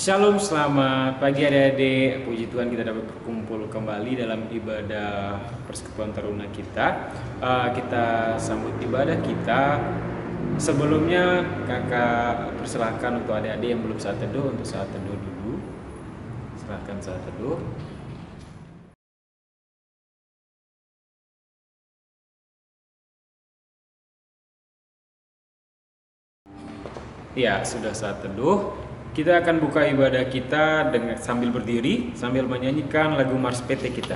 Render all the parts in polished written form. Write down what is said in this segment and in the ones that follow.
Shalom, selamat pagi adik-adik. Puji Tuhan kita dapat berkumpul kembali dalam ibadah persekutuan teruna kita. Kita sambut ibadah kita. Sebelumnya kakak persilahkan untuk adik-adik yang belum saat teduh untuk saat teduh dulu. Silahkan saat teduh. Ya, sudah saat teduh. Kita akan buka ibadah kita dengan sambil berdiri, sambil menyanyikan lagu Mars PT kita.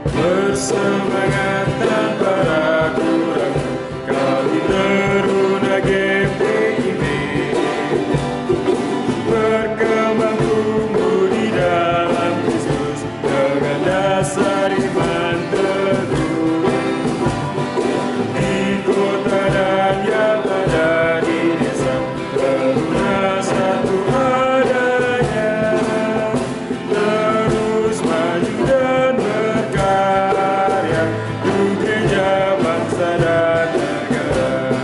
Bersemangat tanpa ragu-ragu, kami teruna GPIB, berkembang tumbuh di dalam Kristus dengan dasar iman teguh. Di kota dan yang ada di desa, teruna satu adanya, terus maju dan berkarya untuk gereja, bangsa dan negara.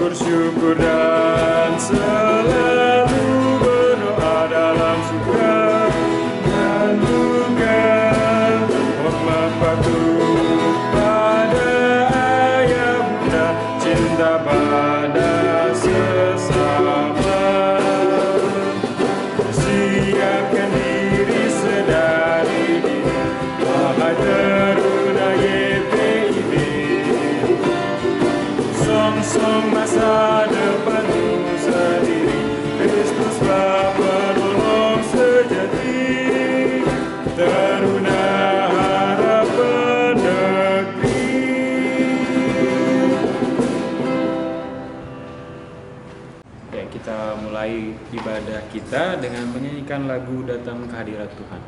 Bersyukur dan selalu berdoa dalam suka dan duka, hormat patuh pada ayah bunda, cinta pada sesama, siapkan diri sedari dini, wahai teruna GPIB. Song-song masa depanmu sendiri, Kristuslah penolong sejati, teruna harapan negeri. Ya, kita mulai ibadah kita dengan menyanyikan lagu Datang ke Hadirat Tuhan.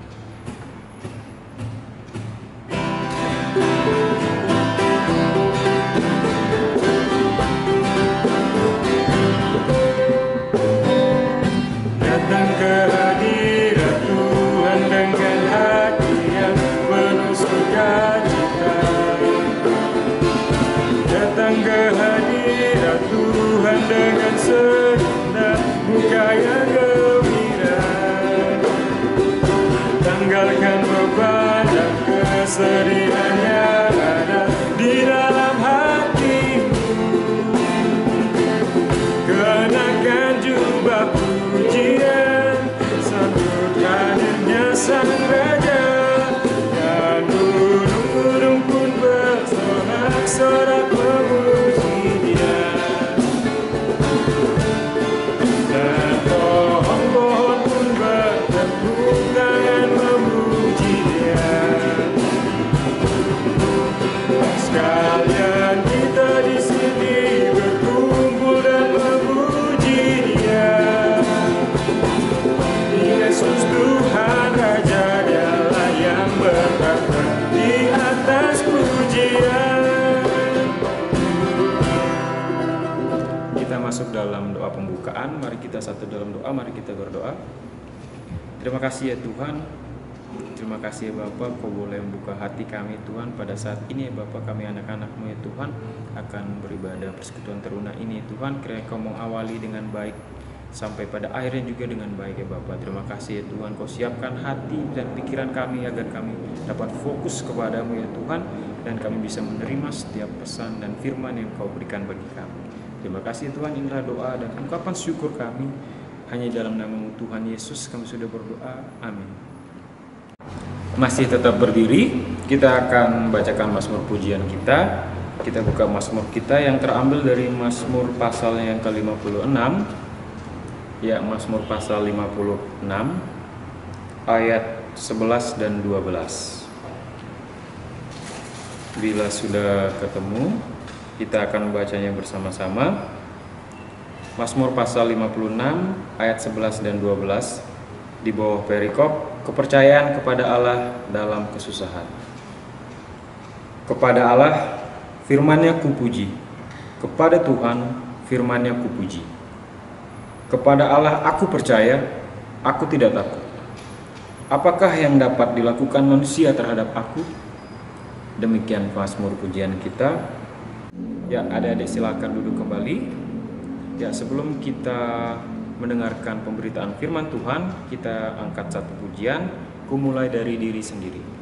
Datang ke hadirat Tuhan dengan hati yang penuh sukacita. Datang ke hadirat Tuhan dengan senyum dan muka yang gembira. Tanggalkan beban dan kesedihan yang ada di dalam hatimu. Kenakan jubah pujian, sambut hadirnya Sang Raja, dan gunung-gunung pun bersorak-sorak memuji Dia, dan pohon-pohon pun bertepuk tangan memuji Dia. Sekalian kita di sini berkumpul dan memuji Dia. Yesus Tuhan Raja, Dialah yang bertata di atas pujian. Kita masuk dalam doa pembukaan. Mari kita satu dalam doa, mari kita berdoa. Terima kasih ya Tuhan. Terima kasih ya Bapa, Kau boleh membuka hati kami Tuhan pada saat ini ya Bapa, kami anak-anak-Mu ya Tuhan akan beribadah persekutuan teruna ini Tuhan. Kiranya Kau mengawali dengan baik sampai pada akhirnya juga dengan baik ya Bapa. Terima kasih ya Tuhan, Kau siapkan hati dan pikiran kami agar kami dapat fokus kepadamu ya Tuhan, dan kami bisa menerima setiap pesan dan firman yang Kau berikan bagi kami. Terima kasih Tuhan, inilah doa dan ungkapan syukur kami. Hanya dalam nama Tuhan Yesus kami sudah berdoa. Amin. Masih tetap berdiri, kita akan bacakan Mazmur pujian kita. Kita buka Mazmur kita yang terambil dari Mazmur pasal yang ke-56. Ya, Mazmur pasal 56 ayat 11 dan 12. Bila sudah ketemu, kita akan membacanya bersama-sama. Mazmur pasal 56 ayat 11 dan 12 di bawah perikop kepercayaan kepada Allah dalam kesusahan. Kepada Allah firman-Nya kupuji, kepada Tuhan firman-Nya kupuji. Kepada Allah aku percaya, aku tidak takut. Apakah yang dapat dilakukan manusia terhadap aku? Demikian Mazmur pujian kita. Ya, adik-adik silakan duduk kembali. Ya, sebelum kita mendengarkan pemberitaan firman Tuhan, kita angkat satu pujian, Ku mulai dari diri sendiri.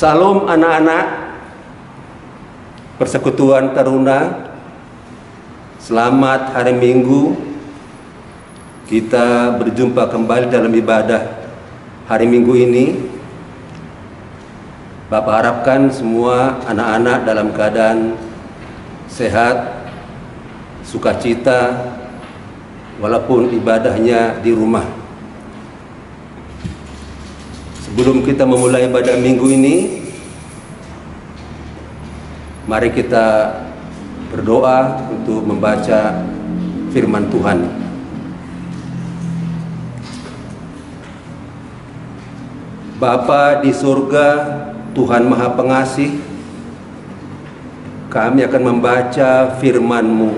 Salam anak-anak Persekutuan Taruna. Selamat hari Minggu. Kita berjumpa kembali dalam ibadah hari Minggu ini. Bapak harapkan semua anak-anak dalam keadaan sehat, sukacita, walaupun ibadahnya di rumah. Sebelum kita memulai ibadah minggu ini, mari kita berdoa untuk membaca firman Tuhan. Bapa di surga, Tuhan Maha Pengasih, kami akan membaca firman-Mu.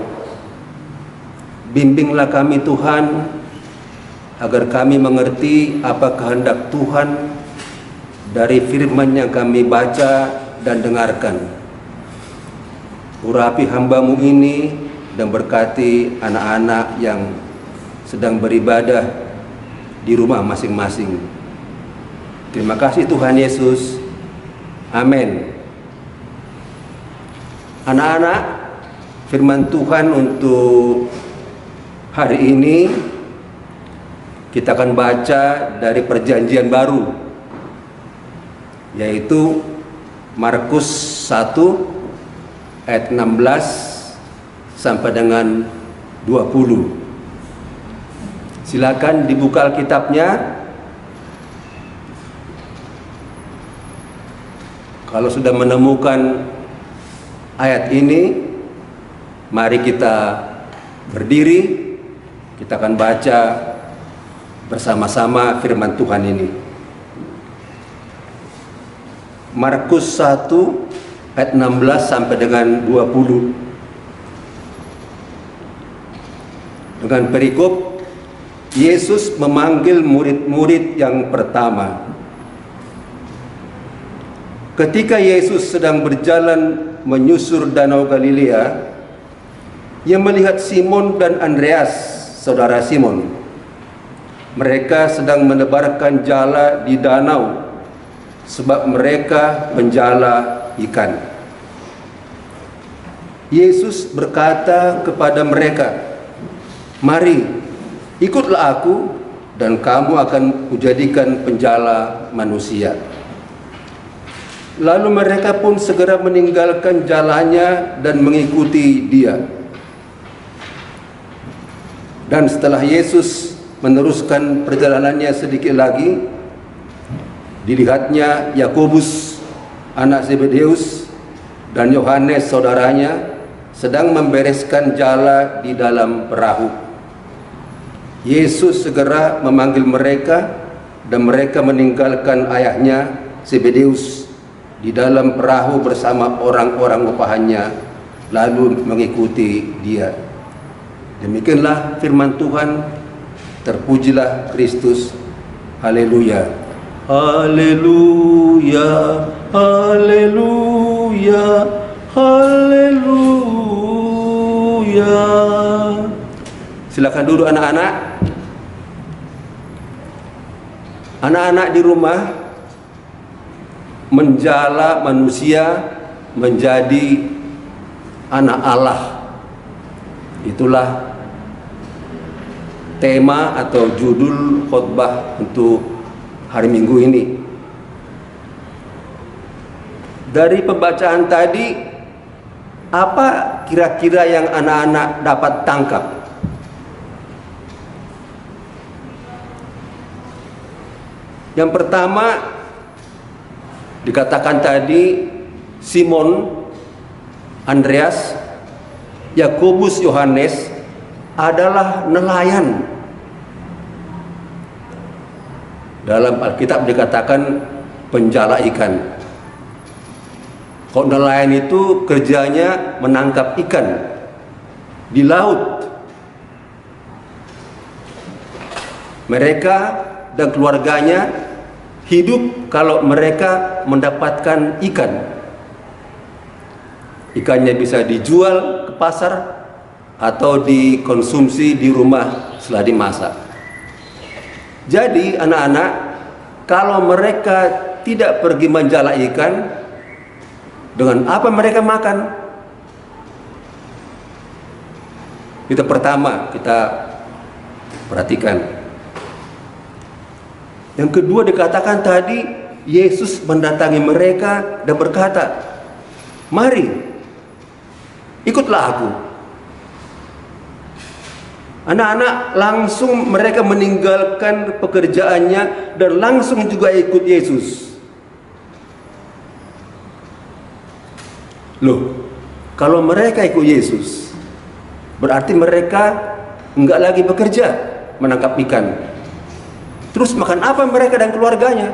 Bimbinglah kami Tuhan, agar kami mengerti apa kehendak Tuhan dari firman yang kami baca dan dengarkan. Urapi hamba-Mu ini dan berkati anak-anak yang sedang beribadah di rumah masing-masing. Terima kasih Tuhan Yesus. Amin. Anak-anak, firman Tuhan untuk hari ini kita akan baca dari Perjanjian Baru, yaitu Markus 1 ayat 16 sampai dengan 20. Silakan dibuka Alkitabnya. Kalau sudah menemukan ayat ini, mari kita berdiri. Kita akan baca bersama-sama firman Tuhan ini. Markus 1 ayat 16 sampai dengan 20. Dengan perikop, Yesus memanggil murid-murid yang pertama. Ketika Yesus sedang berjalan menyusur Danau Galilea, Ia melihat Simon dan Andreas, saudara Simon. Mereka sedang menebarkan jala di danau, sebab mereka penjala ikan. Yesus berkata kepada mereka, "Mari, ikutlah aku, dan kamu akan kujadikan penjala manusia." Lalu mereka pun segera meninggalkan jalannya dan mengikuti Dia. Dan setelah Yesus meneruskan perjalanannya sedikit lagi, dilihatnya Yakobus anak Zebedeus dan Yohanes saudaranya sedang membereskan jala di dalam perahu. Yesus segera memanggil mereka dan mereka meninggalkan ayahnya Zebedeus di dalam perahu bersama orang-orang upahannya lalu mengikuti dia. Demikianlah firman Tuhan. Terpujilah Kristus. Haleluya. Haleluya. Haleluya. Haleluya. Silakan duduk anak-anak. Anak-anak di rumah menjala manusia menjadi anak Allah. Itulah tema atau judul khotbah untuk hari Minggu ini. Dari pembacaan tadi, apa kira-kira yang anak-anak dapat tangkap? Yang pertama, dikatakan tadi Simon, Andreas, Yakobus, Yohanes adalah nelayan. Dalam Alkitab dikatakan penjala ikan. Kalau nelayan itu kerjanya menangkap ikan di laut. Mereka dan keluarganya hidup kalau mereka mendapatkan ikan. Ikannya bisa dijual ke pasar atau dikonsumsi di rumah setelah dimasak. Jadi anak-anak, kalau mereka tidak pergi menjala ikan, dengan apa mereka makan? Itu pertama kita perhatikan. Yang kedua dikatakan tadi, Yesus mendatangi mereka dan berkata, "Mari, ikutlah aku." Anak-anak langsung mereka meninggalkan pekerjaannya dan langsung juga ikut Yesus. Loh, kalau mereka ikut Yesus, berarti mereka enggak lagi bekerja menangkap ikan. Terus makan apa mereka dan keluarganya?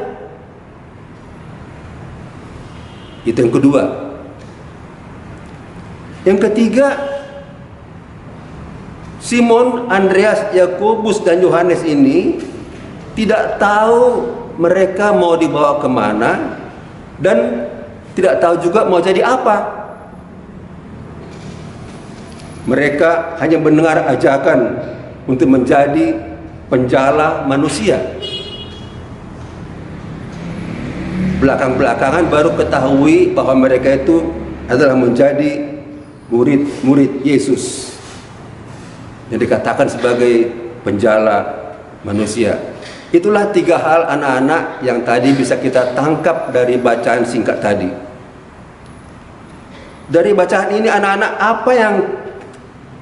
Itu yang kedua. Yang ketiga, Simon, Andreas, Yakobus, dan Yohanes ini tidak tahu mereka mau dibawa kemana dan tidak tahu juga mau jadi apa. Mereka hanya mendengar ajakan untuk menjadi penjala manusia. Belakang-belakangan baru ketahui bahwa mereka itu adalah menjadi murid-murid Yesus yang dikatakan sebagai penjala manusia. Itulah tiga hal anak-anak yang tadi bisa kita tangkap dari bacaan singkat tadi. Dari bacaan ini anak-anak, apa yang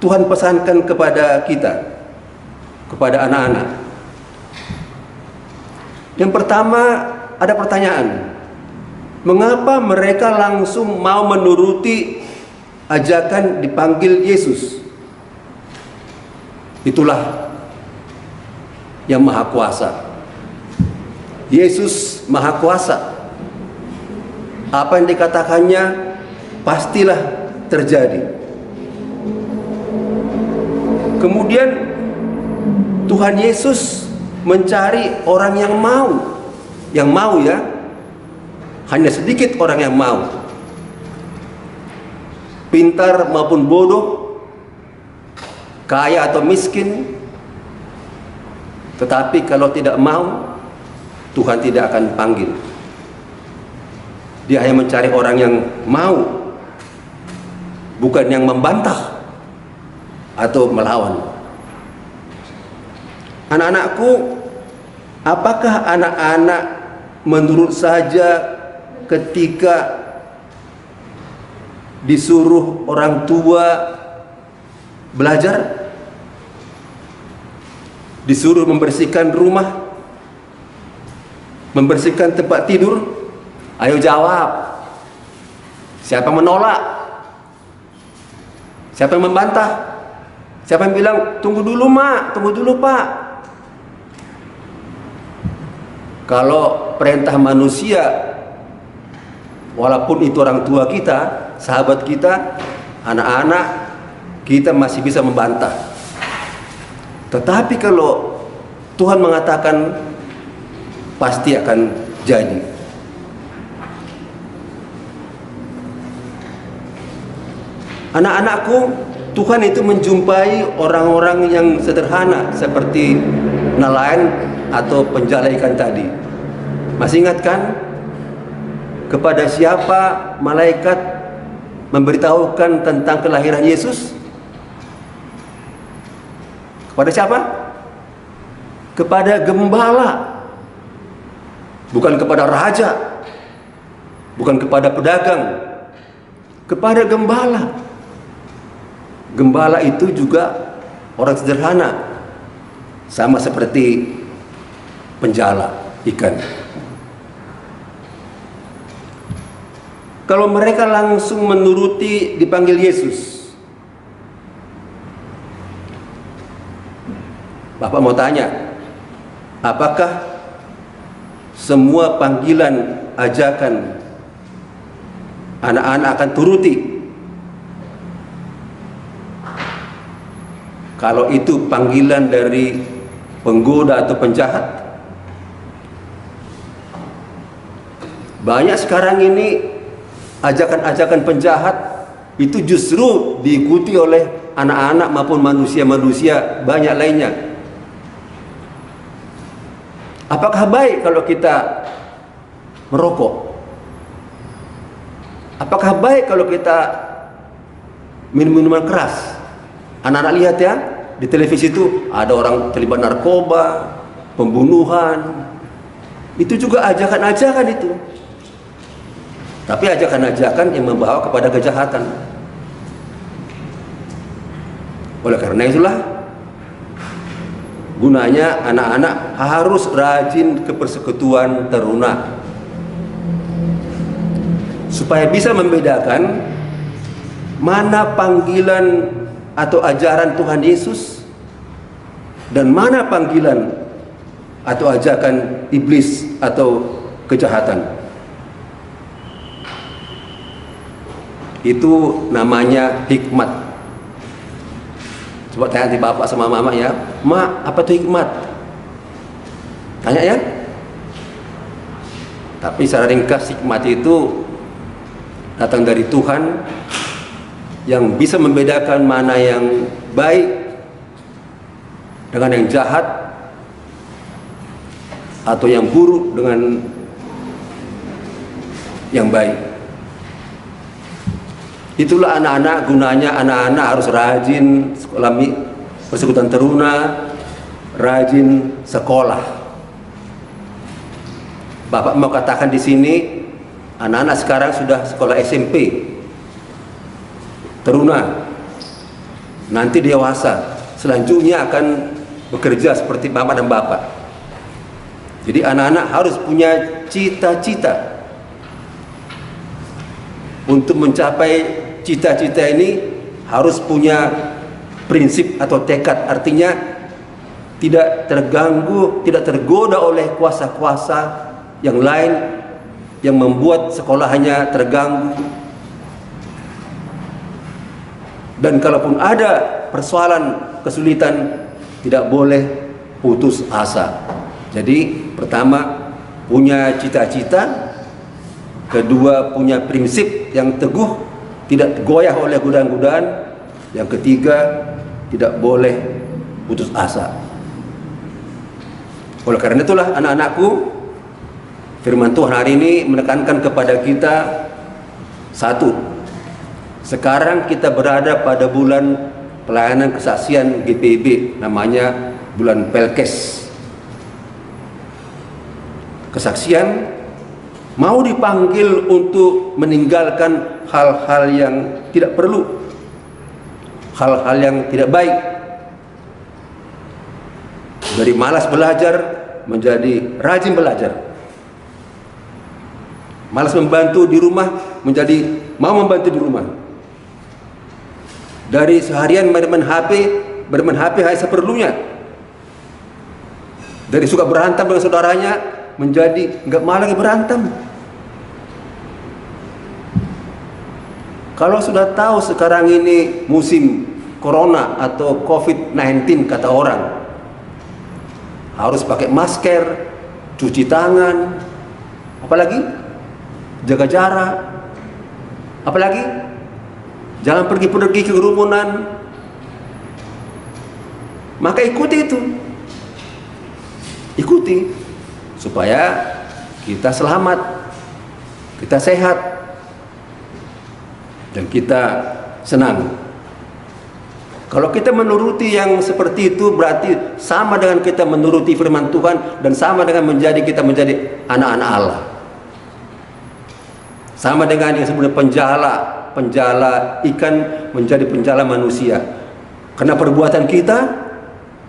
Tuhan pesankan kepada kita, kepada anak-anak? Yang pertama, ada pertanyaan. Mengapa mereka langsung mau menuruti ajakan dipanggil Yesus? Itulah yang maha kuasa. Yesus maha kuasa. Apa yang dikatakannya pastilah terjadi. Kemudian Tuhan Yesus mencari orang yang mau. Yang mau ya. Hanya sedikit orang yang mau. Pintar maupun bodoh, kaya atau miskin. Tetapi kalau tidak mau, Tuhan tidak akan panggil. Dia hanya mencari orang yang mau, bukan yang membantah atau melawan. Anak-anakku, apakah anak-anak menurut saja ketika disuruh orang tua belajar? Disuruh membersihkan rumah, membersihkan tempat tidur, ayo jawab. Siapa menolak? Siapa yang membantah? Siapa yang bilang, tunggu dulu mak, tunggu dulu pak? Kalau perintah manusia, walaupun itu orang tua kita, sahabat kita, anak-anak, kita masih bisa membantah. Tetapi kalau Tuhan mengatakan pasti akan jadi. Anak-anakku, Tuhan itu menjumpai orang-orang yang sederhana seperti nelayan atau penjala ikan tadi. Masih ingat kan? Kepada siapa malaikat memberitahukan tentang kelahiran Yesus? Kepada siapa? Kepada gembala. Bukan kepada raja, bukan kepada pedagang, kepada gembala. Gembala itu juga orang sederhana, sama seperti penjala ikan. Kalau mereka langsung menuruti dipanggil Yesus, Bapak mau tanya, apakah semua panggilan ajakan anak-anak akan turuti? Kalau itu panggilan dari penggoda atau penjahat. Banyak sekarang ini ajakan-ajakan penjahat itu justru diikuti oleh anak-anak maupun manusia-manusia banyak lainnya. Apakah baik kalau kita merokok? Apakah baik kalau kita minum minuman keras? Anak-anak lihat ya, di televisi itu ada orang terlibat narkoba, pembunuhan. Itu juga ajakan-ajakan itu. Tapi ajakan-ajakan yang membawa kepada kejahatan. Oleh karena itulah, gunanya anak-anak harus rajin ke persekutuan teruna, supaya bisa membedakan mana panggilan atau ajaran Tuhan Yesus dan mana panggilan atau ajakan iblis atau kejahatan. Itu namanya hikmat. Coba tanya di bapak sama mama ya, "Ma, apa itu hikmat?" Tanya ya. Tapi secara ringkas, hikmat itu datang dari Tuhan yang bisa membedakan mana yang baik dengan yang jahat, atau yang buruk dengan yang baik. Itulah anak-anak, gunanya anak-anak harus rajin sekolah persekutuan teruna, rajin sekolah. Bapak mau katakan di sini, anak-anak sekarang sudah sekolah SMP, teruna, nanti dewasa, selanjutnya akan bekerja seperti mama dan bapak. Jadi anak-anak harus punya cita-cita. Untuk mencapai cita-cita ini harus punya prinsip atau tekad, artinya tidak terganggu, tidak tergoda oleh kuasa-kuasa yang lain yang membuat sekolahnya terganggu. Dan kalaupun ada persoalan, kesulitan, tidak boleh putus asa. Jadi pertama, punya cita-cita. Kedua, punya prinsip yang teguh, tidak goyah oleh godaan-godaan. Yang ketiga, tidak boleh putus asa. Oleh karena itulah anak-anakku, firman Tuhan hari ini menekankan kepada kita, satu, sekarang kita berada pada bulan pelayanan kesaksian GPIB, namanya bulan Pelkes. Kesaksian mau dipanggil untuk meninggalkan hal-hal yang tidak perlu, hal-hal yang tidak baik. Dari malas belajar menjadi rajin belajar. Malas membantu di rumah menjadi mau membantu di rumah. Dari seharian main-main HP bermain HP hanya seperlunya. Dari suka berantem dengan saudaranya menjadi nggak mau lagi berantem. Kalau sudah tahu sekarang ini musim corona atau COVID-19 kata orang, harus pakai masker, cuci tangan, apalagi jaga jarak, apalagi jangan pergi-pergi ke kerumunan. Maka ikuti itu, ikuti supaya kita selamat, kita sehat, dan kita senang. Kalau kita menuruti yang seperti itu, berarti sama dengan kita menuruti firman Tuhan, dan sama dengan kita menjadi anak-anak Allah. Sama dengan yang sebenarnya penjala ikan menjadi penjala manusia. Karena perbuatan kita,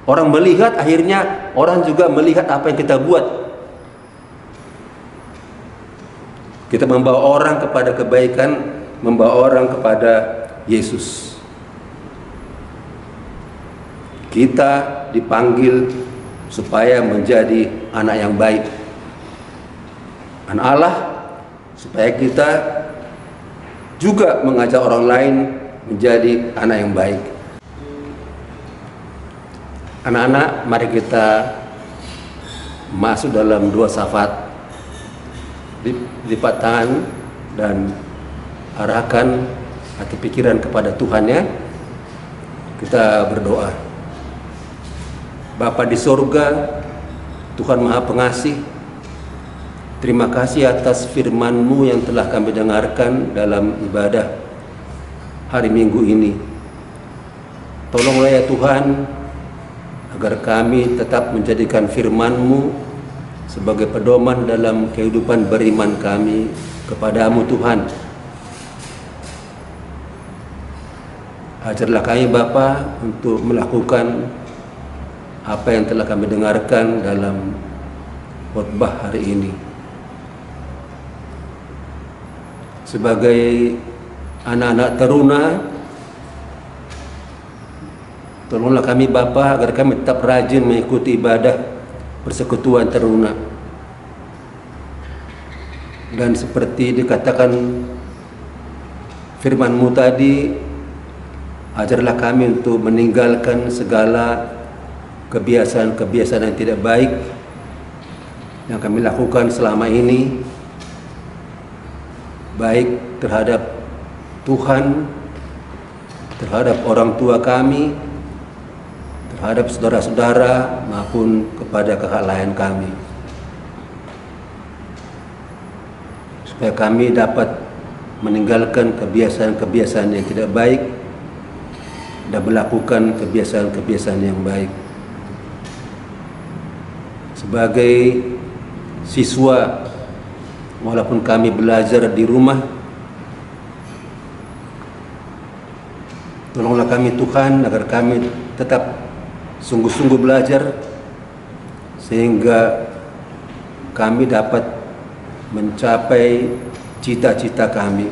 orang melihat, akhirnya orang juga melihat apa yang kita buat. Kita membawa orang kepada kebaikan, membawa orang kepada Yesus. Kita dipanggil supaya menjadi anak yang baik, anak Allah, supaya kita juga mengajak orang lain menjadi anak yang baik. Anak-anak, mari kita masuk dalam doa syafaat. Lipat tangan dan arahkan hati pikiran kepada Tuhan ya. Kita berdoa. Bapa di sorga, Tuhan Maha Pengasih, terima kasih atas firman-Mu yang telah kami dengarkan dalam ibadah hari Minggu ini. Tolonglah ya Tuhan, agar kami tetap menjadikan firman-Mu sebagai pedoman dalam kehidupan beriman kami kepadamu Tuhan. Ajarlah kami Bapa untuk melakukan apa yang telah kami dengarkan dalam khotbah hari ini. Sebagai anak-anak teruna, tolonglah kami Bapa agar kami tetap rajin mengikuti ibadah persekutuan teruna. Dan seperti dikatakan firman-Mu tadi, ajarlah kami untuk meninggalkan segala kebiasaan-kebiasaan yang tidak baik yang kami lakukan selama ini, baik terhadap Tuhan, terhadap orang tua kami, terhadap saudara-saudara, maupun kepada kakak lain kami, supaya kami dapat meninggalkan kebiasaan-kebiasaan yang tidak baik dan melakukan kebiasaan-kebiasaan yang baik. Sebagai siswa, walaupun kami belajar di rumah, tolonglah kami Tuhan agar kami tetap sungguh-sungguh belajar, sehingga kami dapat mencapai cita-cita kami,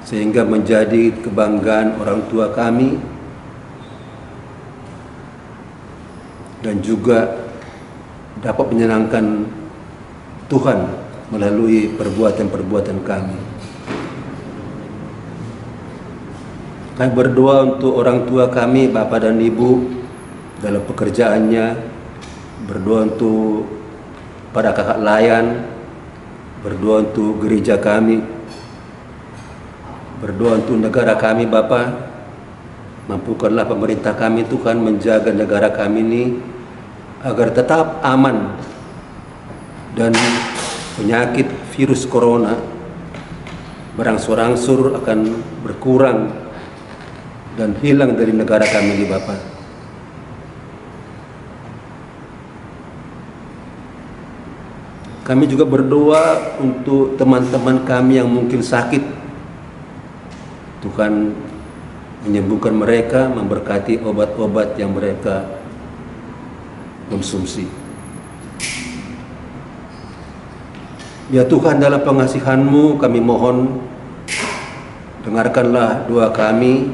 sehingga menjadi kebanggaan orang tua kami, dan juga dapat menyenangkan Tuhan melalui perbuatan-perbuatan kami. Kami berdoa untuk orang tua kami, Bapak dan Ibu, dalam pekerjaannya, berdoa untuk para kakak layan, berdoa untuk gereja kami, berdoa untuk negara kami, Bapak. Mampukanlah pemerintah kami Tuhan menjaga negara kami ini agar tetap aman dan penyakit virus corona berangsur-angsur akan berkurang dan hilang dari negara kami ini Bapa. Kami juga berdoa untuk teman-teman kami yang mungkin sakit. Tuhan menyembuhkan mereka, memberkati obat-obat yang mereka konsumsi. Ya Tuhan, dalam pengasihan-Mu kami mohon, dengarkanlah doa kami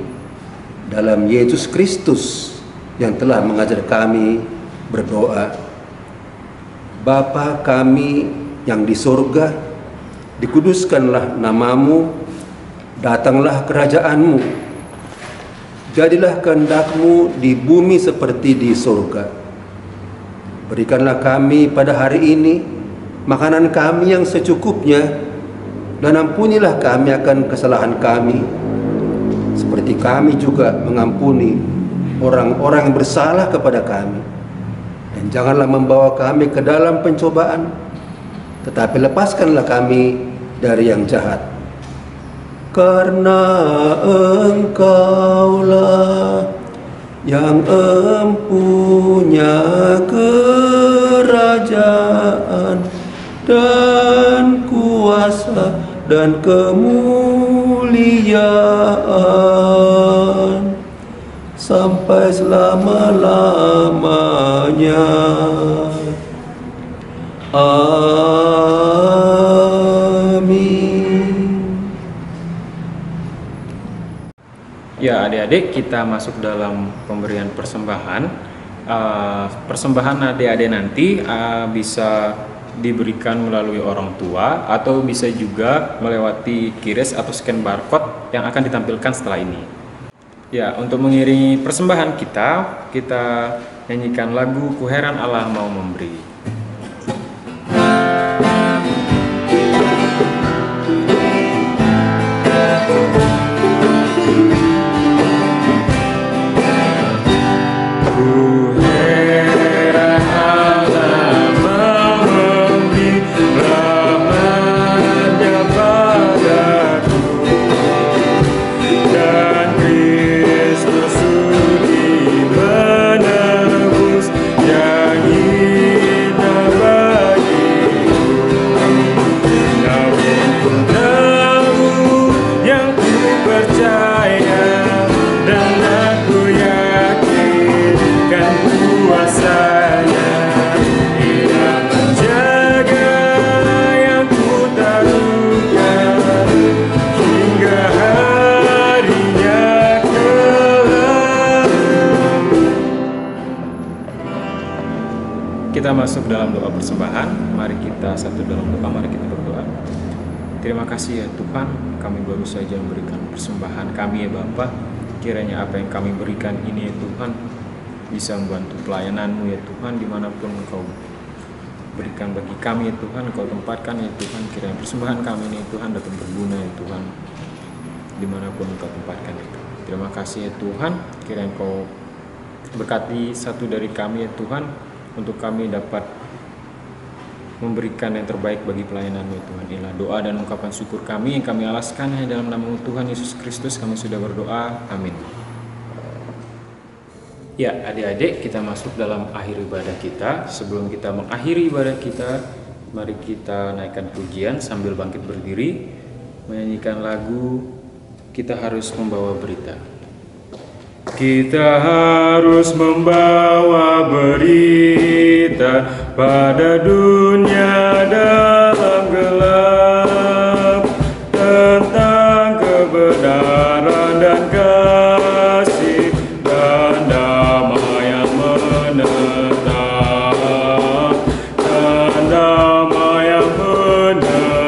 dalam Yesus Kristus yang telah mengajar kami berdoa. Bapa kami yang di surga, dikuduskanlah namamu, datanglah kerajaanmu, jadilah kehendak-Mu di bumi seperti di surga. Berikanlah kami pada hari ini makanan kami yang secukupnya, dan ampunilah kami akan kesalahan kami, seperti kami juga mengampuni orang-orang yang bersalah kepada kami. Dan janganlah membawa kami ke dalam pencobaan, tetapi lepaskanlah kami dari yang jahat. Karena Engkaulah yang empunya kerajaan dan kuasa dan kemuliaan sampai selama-lamanya. Amin. Ya, adik-adik, kita masuk dalam pemberian persembahan. Persembahan adik-adik nanti bisa diberikan melalui orang tua atau bisa juga melewati QRIS atau scan barcode yang akan ditampilkan setelah ini. Ya, untuk mengiringi persembahan kita nyanyikan lagu Ku Heran Allah Mau Memberi. Kita masuk dalam doa persembahan. Mari kita satu dalam doa, mari kita berdoa. Terima kasih ya Tuhan, kami baru saja memberikan persembahan kami ya Bapa. Kiranya apa yang kami berikan ini ya Tuhan bisa membantu pelayanan-Mu ya Tuhan, dimanapun Engkau berikan bagi kami ya Tuhan, Engkau tempatkan ya Tuhan. Kiranya persembahan kami ini ya Tuhan dapat berguna ya Tuhan, dimanapun Engkau tempatkan ya Tuhan. Terima kasih ya Tuhan, kiranya Engkau berkati satu dari kami ya Tuhan, untuk kami dapat memberikan yang terbaik bagi pelayanan-Mu ya Tuhan. Inilah doa dan ungkapan syukur kami yang kami alaskan hanya dalam nama Tuhan Yesus Kristus kami sudah berdoa, amin. Ya adik-adik, kita masuk dalam akhir ibadah kita. Sebelum kita mengakhiri ibadah kita, mari kita naikkan pujian sambil bangkit berdiri, menyanyikan lagu Kita Harus Membawa Berita. Kita harus membawa berita pada dunia dalam gelap tentang kebenaran dan kasih dan damai yang menetap, dan damai yang menetap,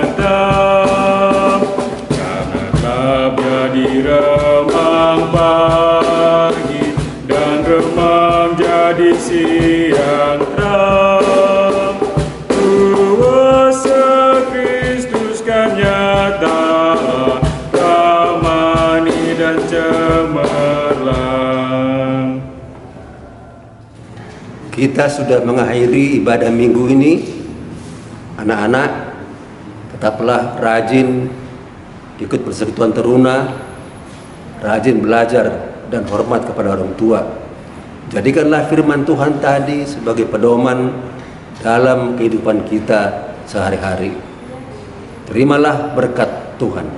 karena gelap jadi remang pagi dan remang jadi siang terang. Kuasa Kristus kan nyata, ramani dan cemerlang. Kita sudah mengakhiri ibadah minggu ini. Anak-anak, tetaplah rajin ikut persekutuan teruna, rajin belajar dan hormat kepada orang tua. Jadikanlah firman Tuhan tadi sebagai pedoman dalam kehidupan kita sehari-hari. Terimalah berkat Tuhan.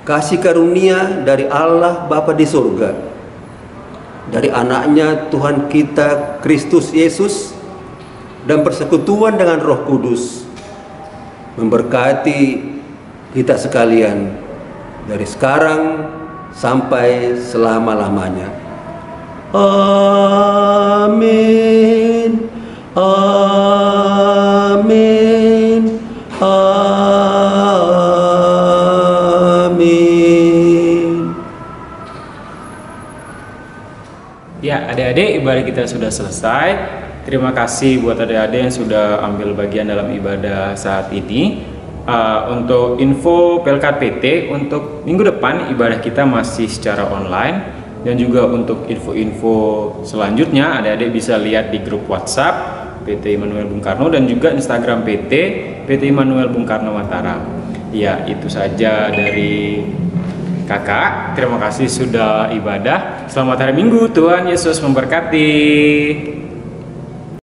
Kasih karunia dari Allah Bapa di surga, dari anaknya Tuhan kita Kristus Yesus, dan persekutuan dengan Roh Kudus memberkati kita sekalian dari sekarang sampai selama-lamanya. Amin. Amin. Amin. Ya, adik-adik, ibadah kita sudah selesai. Terima kasih buat adik-adik yang sudah ambil bagian dalam ibadah saat ini. Untuk info PLK PT, untuk minggu depan ibadah kita masih secara online, dan juga untuk info-info selanjutnya adik-adik bisa lihat di grup WhatsApp PT Immanuel Bung Karno dan juga Instagram PT Immanuel Bung Karno Mataram. Ya, itu saja dari kakak. Terima kasih sudah ibadah. Selamat hari Minggu, Tuhan Yesus memberkati.